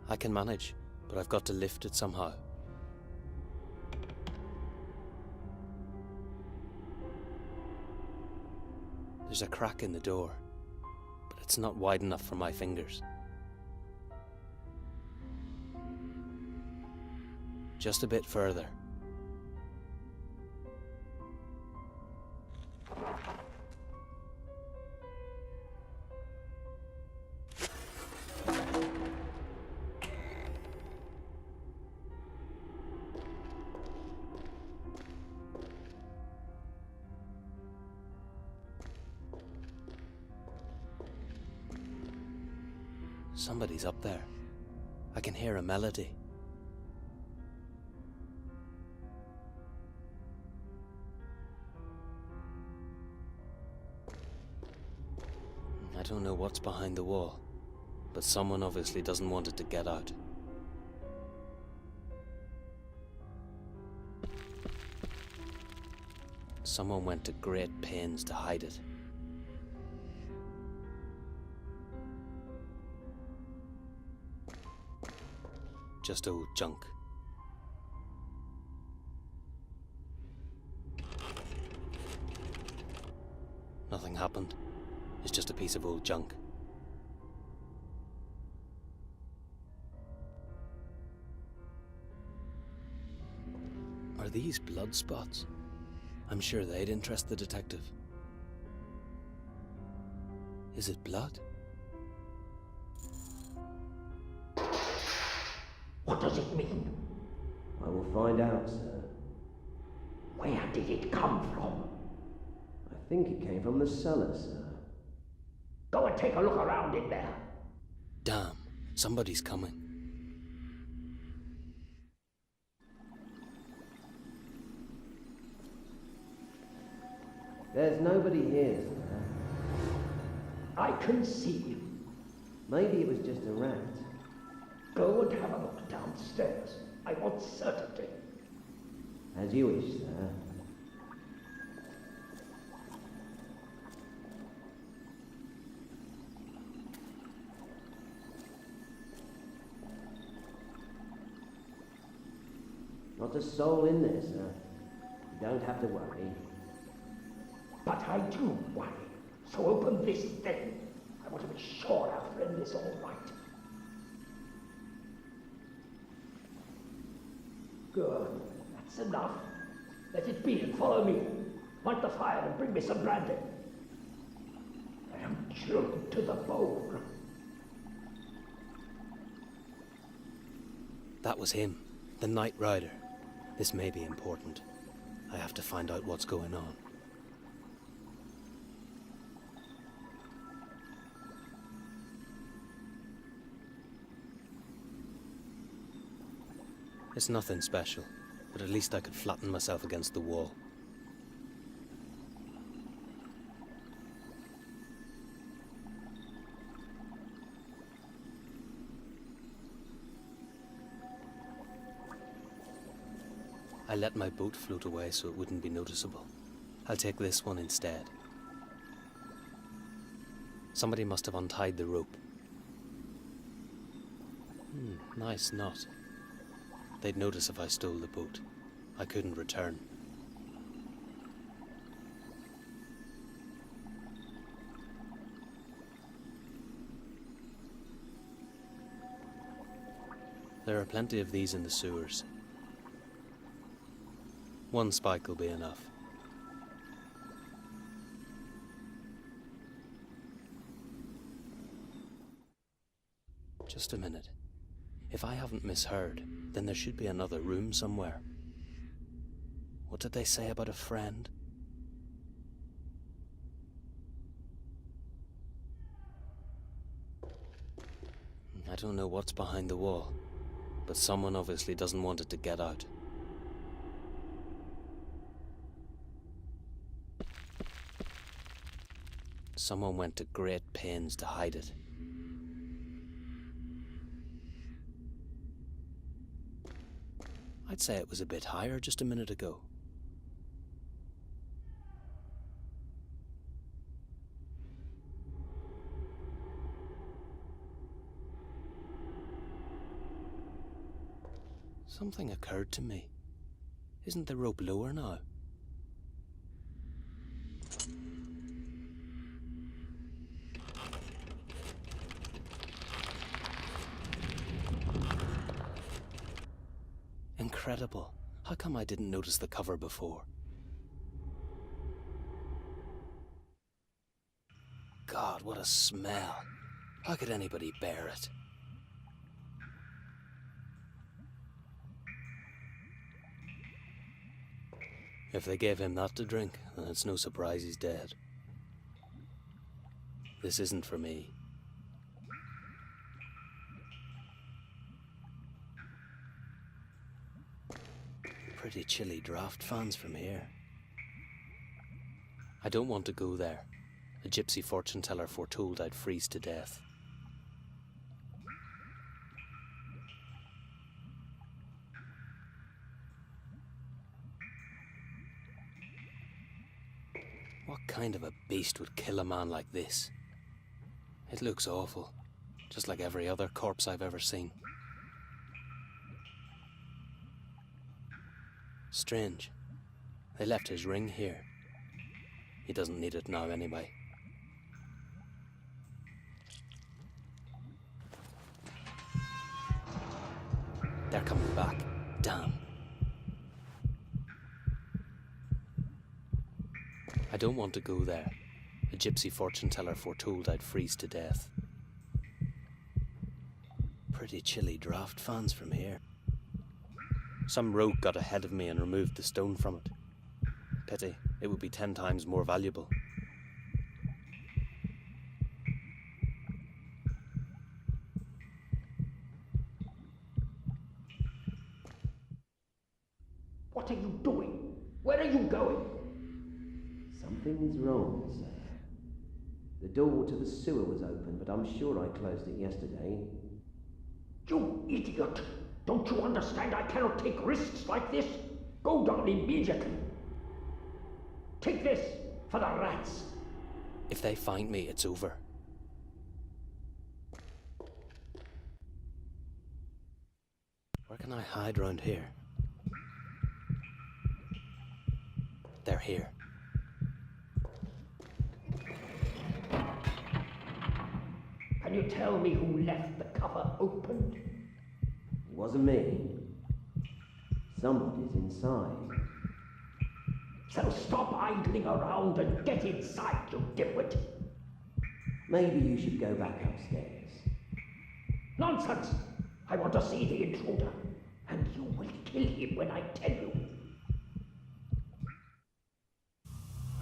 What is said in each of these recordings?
I can manage, but I've got to lift it somehow. There's a crack in the door, but it's not wide enough for my fingers. Just a bit further. Somebody's up there. I can hear a melody. I don't know what's behind the wall, but someone obviously doesn't want it to get out. Someone went to great pains to hide it. Just old junk. Nothing happened. It's just a piece of old junk. Are these blood spots? I'm sure they'd interest the detective. Is it blood? What does it mean? I will find out, sir. Where did it come from? I think it came from the cellar, sir. Go and take a look around in there. Damn, somebody's coming. There's nobody here, sir. I can see him. Maybe it was just a rat. Go and have a look downstairs. I want certainty. As you wish, sir. Not a soul in there, sir. You don't have to worry. But I do worry. So open this thing. I want to be sure our friend is all right. Good. That's enough. Let it be and follow me. Light the fire and bring me some brandy. I am chilled to the bone. That was him, the Night Rider. This may be important. I have to find out what's going on. It's nothing special, but at least I could flatten myself against the wall. I let my boat float away so it wouldn't be noticeable. I'll take this one instead. Somebody must have untied the rope. Nice knot. They'd notice if I stole the boat. I couldn't return. There are plenty of these in the sewers. One spike will be enough. Just a minute. If I haven't misheard, then there should be another room somewhere. What did they say about a friend? I don't know what's behind the wall, but someone obviously doesn't want it to get out. Someone went to great pains to hide it. I'd say it was a bit higher just a minute ago. Something occurred to me. Isn't the rope lower now? Incredible. How come I didn't notice the cover before? God, what a smell. How could anybody bear it? If they gave him that to drink, then it's no surprise he's dead. This isn't for me. Pretty chilly draft fans from here. I don't want to go there. A gypsy fortune teller foretold I'd freeze to death. What kind of a beast would kill a man like this? It looks awful, just like every other corpse I've ever seen. Strange. They left his ring here. He doesn't need it now anyway. They're coming back. Damn. I don't want to go there. A gypsy fortune teller foretold I'd freeze to death. Pretty chilly draft fans from here. Some rogue got ahead of me and removed the stone from it. Pity, it would be 10 times more valuable. What are you doing? Where are you going? Something's wrong, sir. The door to the sewer was open, but I'm sure I closed it yesterday. You idiot! Don't you understand I cannot take risks like this? Go down immediately. Take this for the rats. If they find me, it's over. Where can I hide round here? They're here. Can you tell me who left the cover opened? It wasn't me. Somebody's inside. So stop idling around and get inside, you dimwit. Maybe you should go back upstairs. Nonsense! I want to see the intruder, and you will kill him when I tell you.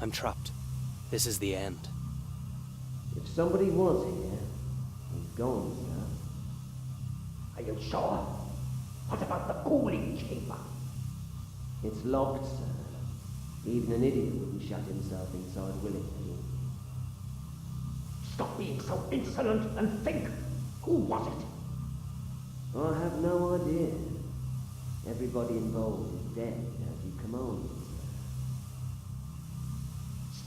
I'm trapped. This is the end. If somebody was here, he's gone, sir. Are you sure? What about the cooling chamber? It's locked, sir. Even an idiot wouldn't shut himself inside willingly. Stop being so insolent and think. Who was it? I have no idea. Everybody involved is dead, as you commanded, sir.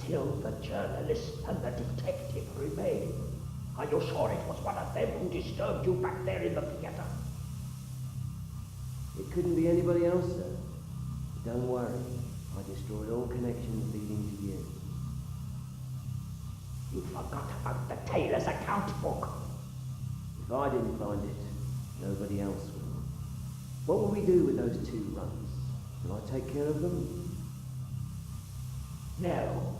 Still the journalist and the detective remain. Are you sure it was one of them who disturbed you back there in the theater? It couldn't be anybody else, sir. But don't worry. I destroyed all connections leading to you. You forgot about the tailor's account book. If I didn't find it, nobody else will. What will we do with those 2 runs? Will I take care of them? No.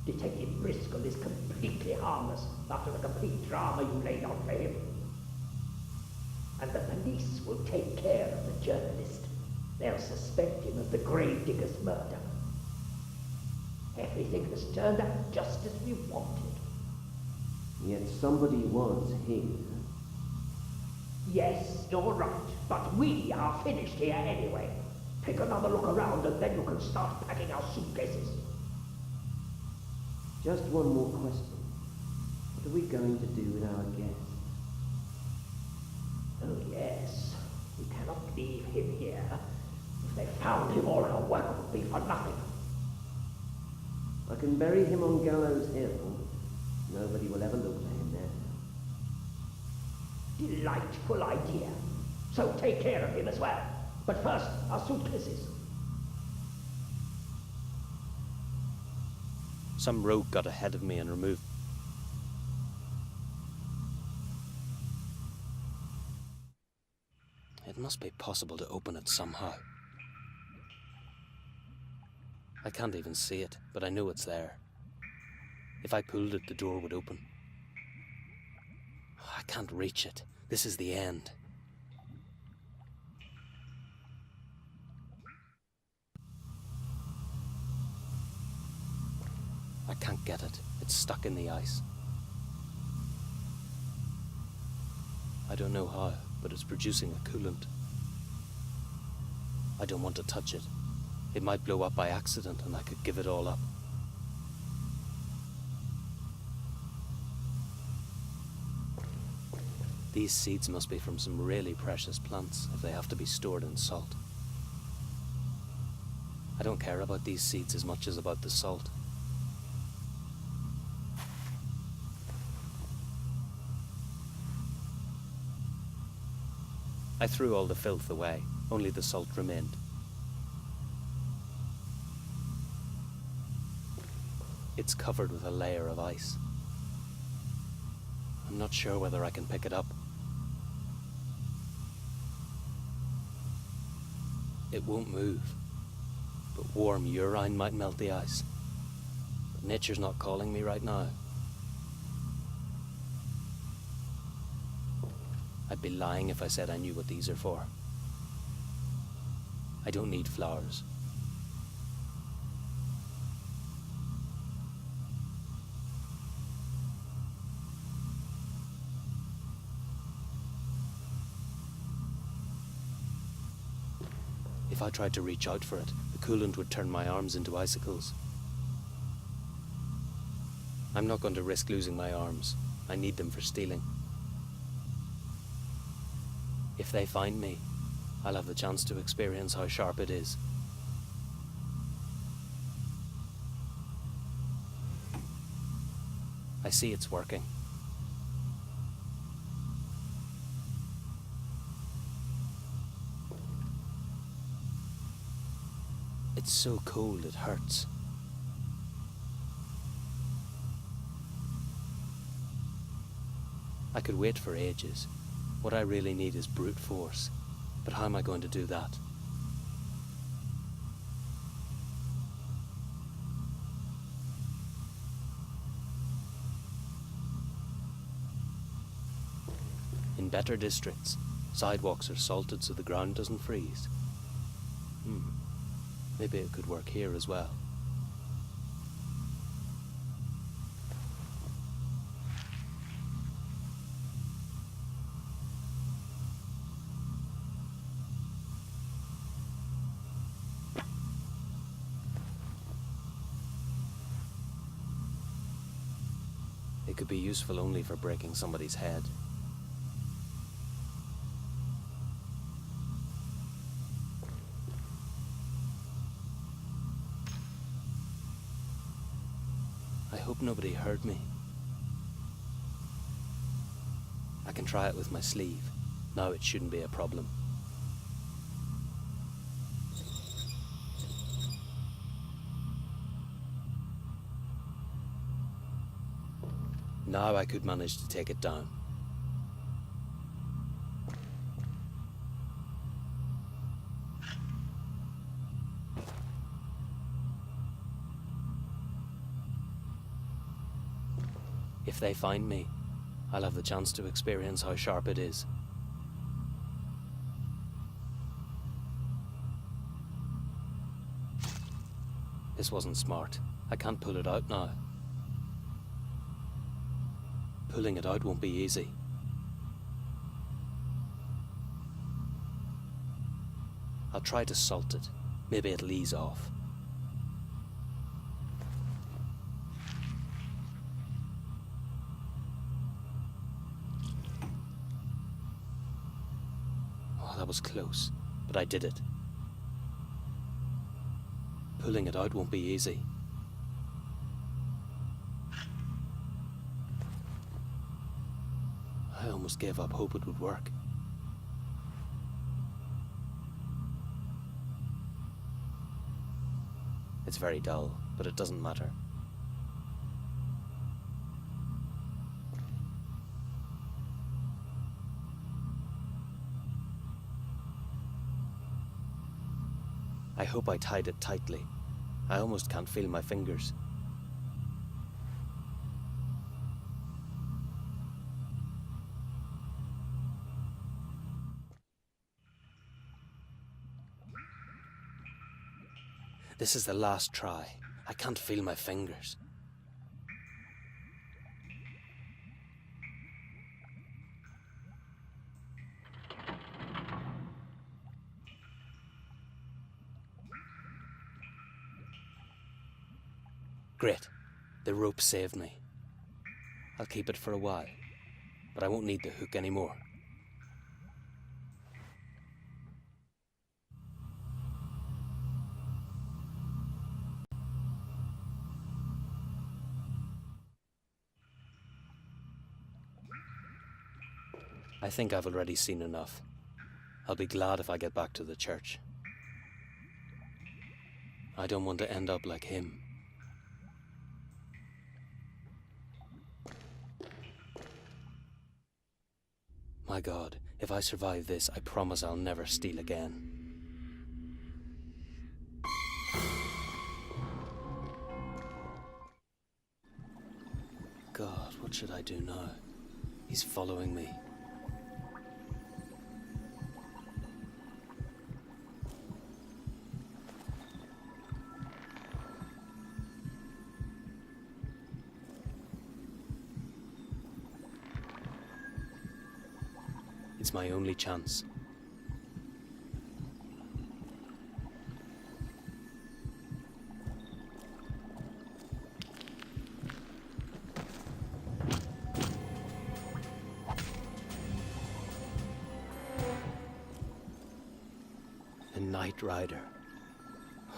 Detective Driscoll is completely harmless after the complete drama you laid out for him. And the police will take care of the journalist. They'll suspect him of the gravedigger's murder. Everything has turned out just as we wanted. Yet somebody was here. Yes, you're right, but we are finished here anyway. Take another look around and then you can start packing our suitcases. Just one more question. What are we going to do with our guest? Oh yes, we cannot leave him here. If they found him, all our work would be for nothing. I can bury him on Gallows Hill. Nobody will ever look for him there. Delightful idea. So take care of him as well. But first, our suitcases. Some rogue got ahead of me and removed... It must be possible to open it somehow. I can't even see it, but I know it's there. If I pulled it, the door would open. I can't reach it. This is the end. I can't get it. It's stuck in the ice. I don't know how, but it's producing a coolant. I don't want to touch it. It might blow up by accident and I could give it all up. These seeds must be from some really precious plants if they have to be stored in salt. I don't care about these seeds as much as about the salt. I threw all the filth away, only the salt remained. It's covered with a layer of ice. I'm not sure whether I can pick it up. It won't move, but warm urine might melt the ice. But nature's not calling me right now. I'd be lying if I said I knew what these are for. I don't need flowers. If I tried to reach out for it, the coolant would turn my arms into icicles. I'm not going to risk losing my arms. I need them for stealing. If they find me, I'll have the chance to experience how sharp it is. I see it's working. It's so cold it hurts. I could wait for ages. What I really need is brute force. But how am I going to do that? In better districts, sidewalks are salted so the ground doesn't freeze. Maybe it could work here as well. It could be useful only for breaking somebody's head. I hope nobody heard me. I can try it with my sleeve. Now it shouldn't be a problem. Now I could manage to take it down. If they find me, I'll have the chance to experience how sharp it is. This wasn't smart. I can't pull it out now. Pulling it out won't be easy. I'll try to salt it. Maybe it'll ease off. Oh, that was close, but I did it. Pulling it out won't be easy. I almost gave up hope it would work. It's very dull, but it doesn't matter. I hope I tied it tightly. I almost can't feel my fingers. This is the last try. I can't feel my fingers. Great. The rope saved me. I'll keep it for a while, but I won't need the hook anymore. I think I've already seen enough. I'll be glad if I get back to the church. I don't want to end up like him. My God, if I survive this, I promise I'll never steal again. God, what should I do now? He's following me. It's my only chance. A Night Rider.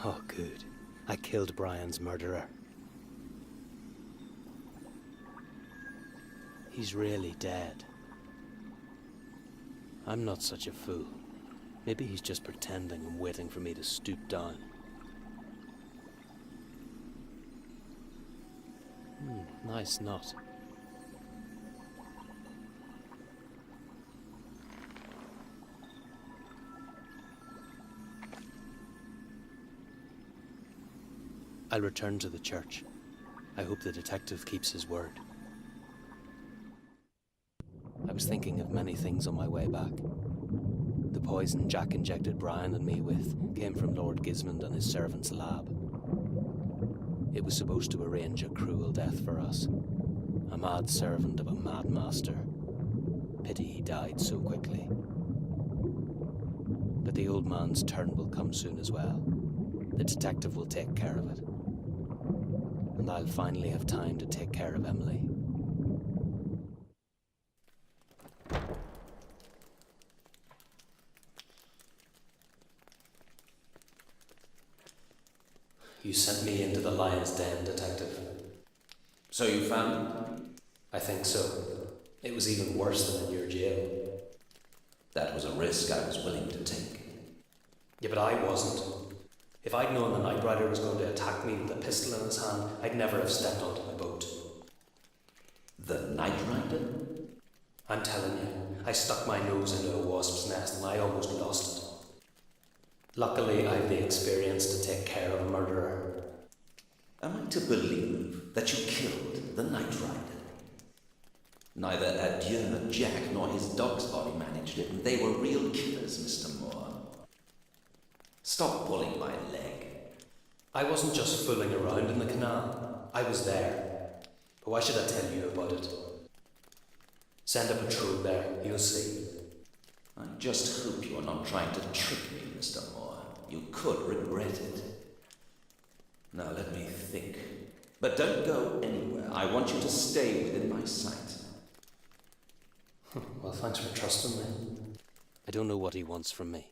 Oh, good. I killed Brian's murderer. He's really dead. I'm not such a fool. Maybe he's just pretending and waiting for me to stoop down. Nice knot. I'll return to the church. I hope the detective keeps his word. I was thinking of many things on my way back. The poison Jack injected Brian and me with came from Lord Gismond and his servant's lab. It was supposed to arrange a cruel death for us. A mad servant of a mad master. Pity he died so quickly. But the old man's turn will come soon as well. The detective will take care of it. And I'll finally have time to take care of Emily. You sent me into the lion's den, Detective. So you found it? I think so. It was even worse than in your jail. That was a risk I was willing to take. Yeah, but I wasn't. If I'd known the Night Rider was going to attack me with a pistol in his hand, I'd never have stepped onto my boat. The Night Rider? I'm telling you, I stuck my nose into a wasp's nest and I almost lost it. Luckily, I have the experience to take care of a murderer. Am I to believe that you killed the Night Rider? Neither Adieu Jack nor his dog's body managed it, and they were real killers, Mr. Moore. Stop pulling my leg. I wasn't just fooling around in the canal. I was there. But why should I tell you about it? Send a patrol there, you'll see. I just hope you're not trying to trick me, Mr. Moore. You could regret it. Now let me think. But don't go anywhere. I want you to stay within my sight. Well, thanks for trusting me. I don't know what he wants from me.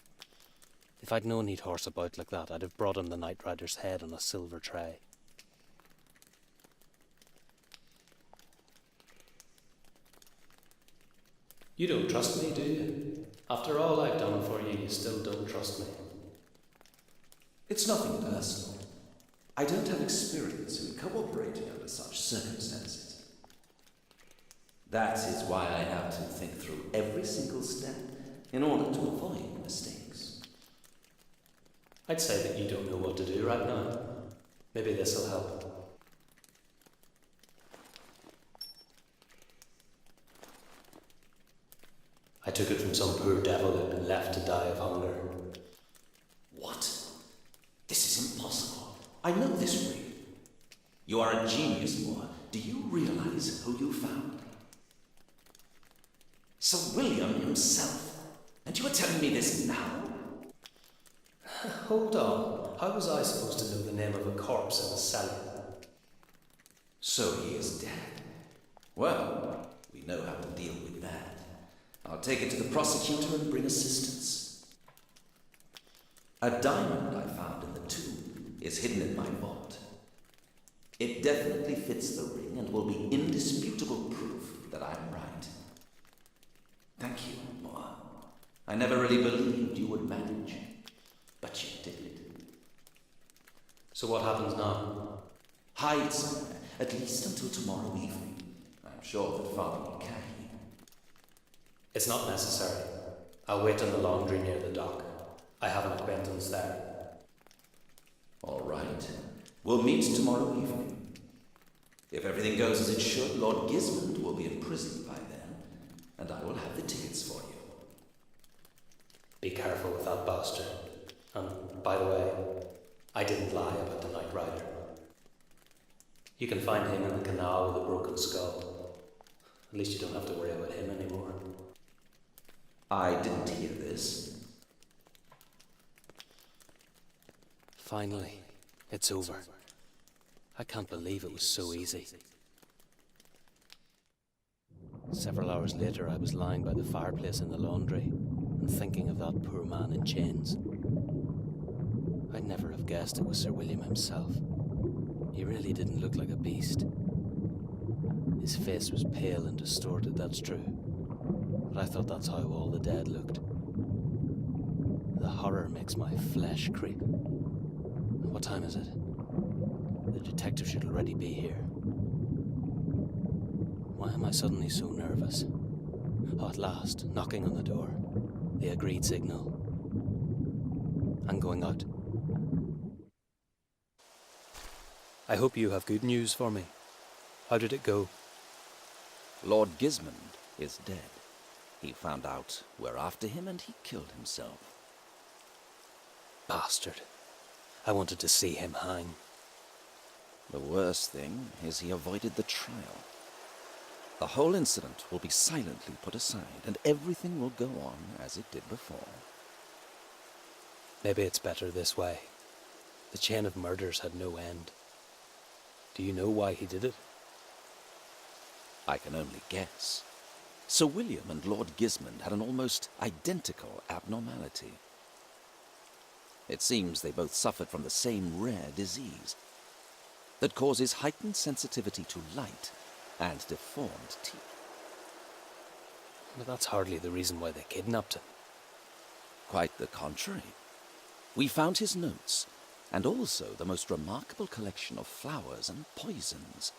If I'd known he'd horse about like that, I'd have brought him the Night Rider's head on a silver tray. You don't trust me, do you? After all I've done for you, you still don't trust me. It's nothing personal. I don't have experience in cooperating under such circumstances. That is why I have to think through every single step in order to avoid mistakes. I'd say that you don't know what to do right now. Maybe this'll help. I took it from some poor devil who'd been left to die of hunger. What? This is impossible. I know this ring. You are a genius, Moore. Do you realize who you found? Sir William himself. And you are telling me this now? Hold on. How was I supposed to know the name of a corpse in a cellar? So he is dead. Well, we know how to deal with that. I'll take it to the prosecutor and bring assistance. A diamond I found in the tomb is hidden in my vault. It definitely fits the ring and will be indisputable proof that I'm right. Thank you, Moore. I never really believed you would manage, but you did. So what happens now? Hide somewhere, at least until tomorrow evening. I'm sure that Father will care. It's not necessary. I'll wait in the laundry near the dock. I have an acquaintance there. All right. We'll meet tomorrow evening. If everything goes as it should, Lord Gismond will be in prison by then, and I will have the tickets for you. Be careful with that bastard. And, by the way, I didn't lie about the Night Rider. You can find him in the canal with a broken skull. At least you don't have to worry about him anymore. I didn't hear this. Finally, it's over. I can't believe it was so easy. Several hours later, I was lying by the fireplace in the laundry and thinking of that poor man in chains. I'd never have guessed it was Sir William himself. He really didn't look like a beast. His face was pale and distorted, that's true. But I thought that's how all the dead looked. The horror makes my flesh creep. What time is it? The detective should already be here. Why am I suddenly so nervous? Oh, at last, knocking on the door. The agreed signal. I'm going out. I hope you have good news for me. How did it go? Lord Gismond is dead. He found out we're after him and he killed himself. Bastard. I wanted to see him hang. The worst thing is he avoided the trial. The whole incident will be silently put aside and everything will go on as it did before. Maybe it's better this way. The chain of murders had no end. Do you know why he did it? I can only guess. Sir William and Lord Gismond had an almost identical abnormality. It seems they both suffered from the same rare disease that causes heightened sensitivity to light and deformed teeth. But that's hardly the reason why they kidnapped him. Quite the contrary. We found his notes, and also the most remarkable collection of flowers and poisons.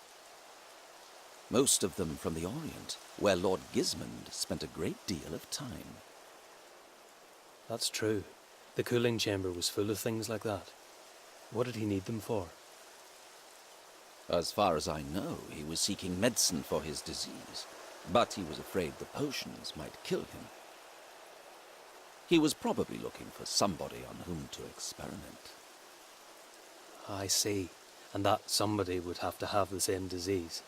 Most of them from the Orient, where Lord Gismond spent a great deal of time. That's true. The cooling chamber was full of things like that. What did he need them for? As far as I know, he was seeking medicine for his disease, but he was afraid the potions might kill him. He was probably looking for somebody on whom to experiment. I see. And that somebody would have to have the same disease.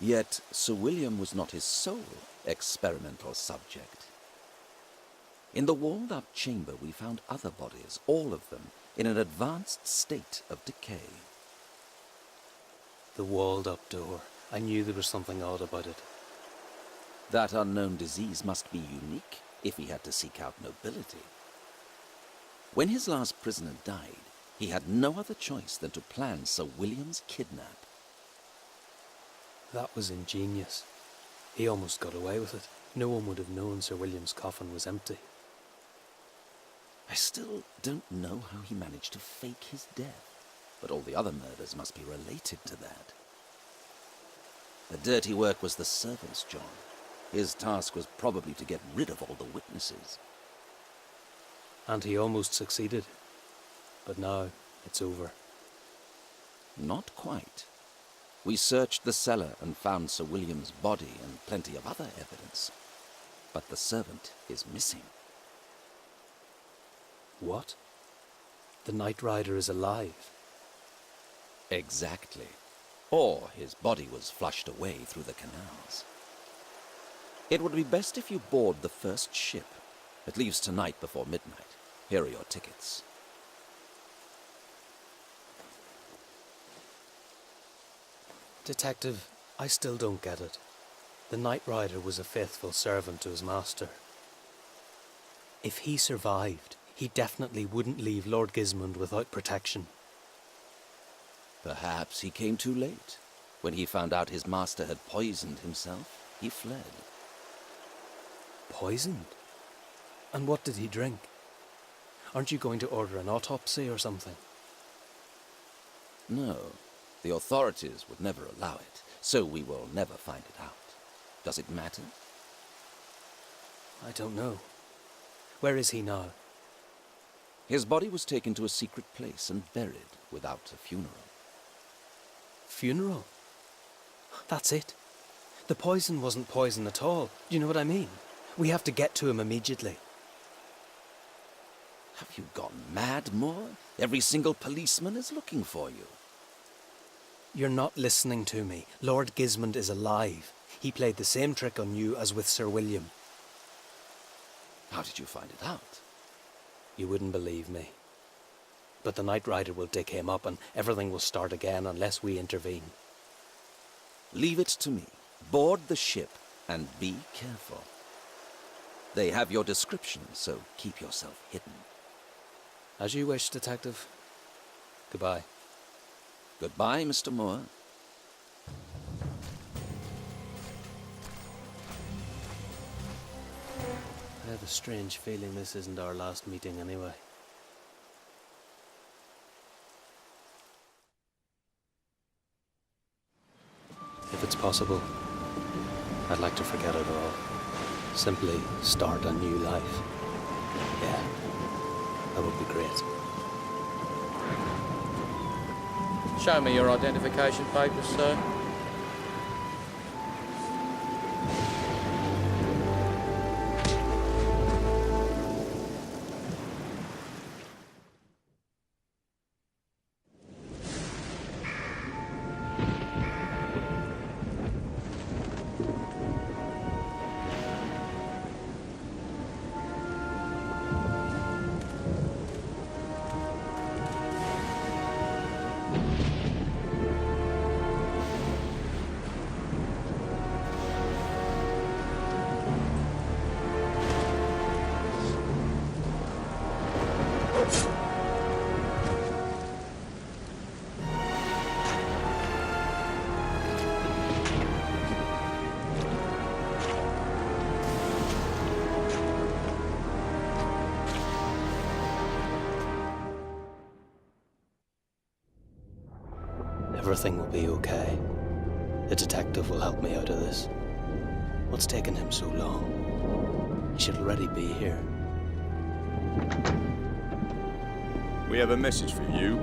Yet Sir William was not his sole experimental subject. In the walled-up chamber we found other bodies, all of them in an advanced state of decay. The walled-up door. I knew there was something odd about it. That unknown disease must be unique if he had to seek out nobility. When his last prisoner died, he had no other choice than to plan Sir William's kidnap. That was ingenious. He almost got away with it. No one would have known Sir William's coffin was empty. I still don't know how he managed to fake his death. but all the other murders must be related to that. The dirty work was the servant's job. His task was probably to get rid of all the witnesses. And he almost succeeded. But now, it's over. Not quite. We searched the cellar and found Sir William's body and plenty of other evidence. But the servant is missing. What? The Night Rider is alive? Exactly. Or his body was flushed away through the canals. It would be best if you board the first ship. It leaves tonight before midnight. Here are your tickets. Detective, I still don't get it. The Night Rider was a faithful servant to his master. If he survived, he definitely wouldn't leave Lord Gismund without protection. Perhaps he came too late. When he found out his master had poisoned himself, he fled. Poisoned? And what did he drink? Aren't you going to order an autopsy or something? No, the authorities would never allow it, so we will never find it out. Does it matter? I don't know. Where is he now? His body was taken to a secret place and buried without a funeral. Funeral? That's it. The poison wasn't poison at all. Do you know what I mean? We have to get to him immediately. Have you gone mad, Moore? Every single policeman is looking for you. You're not listening to me. Lord Gismund is alive. He played the same trick on you as with Sir William. How did you find it out? You wouldn't believe me. But the Night Rider will dig him up and everything will start again unless we intervene. Leave it to me. Board the ship and be careful. They have your description, so keep yourself hidden. As you wish, Detective. Goodbye. Goodbye, Mr. Moore. I have a strange feeling this isn't our last meeting anyway. If it's possible, I'd like to forget it all. Simply start a new life. Yeah, that would be great. Show me your identification papers, sir. Everything will be okay. The detective will help me out of this. What's taken him so long? He should already be here. We have a message for you.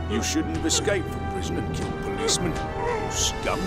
You shouldn't have escaped from prison and killed policemen, you scum.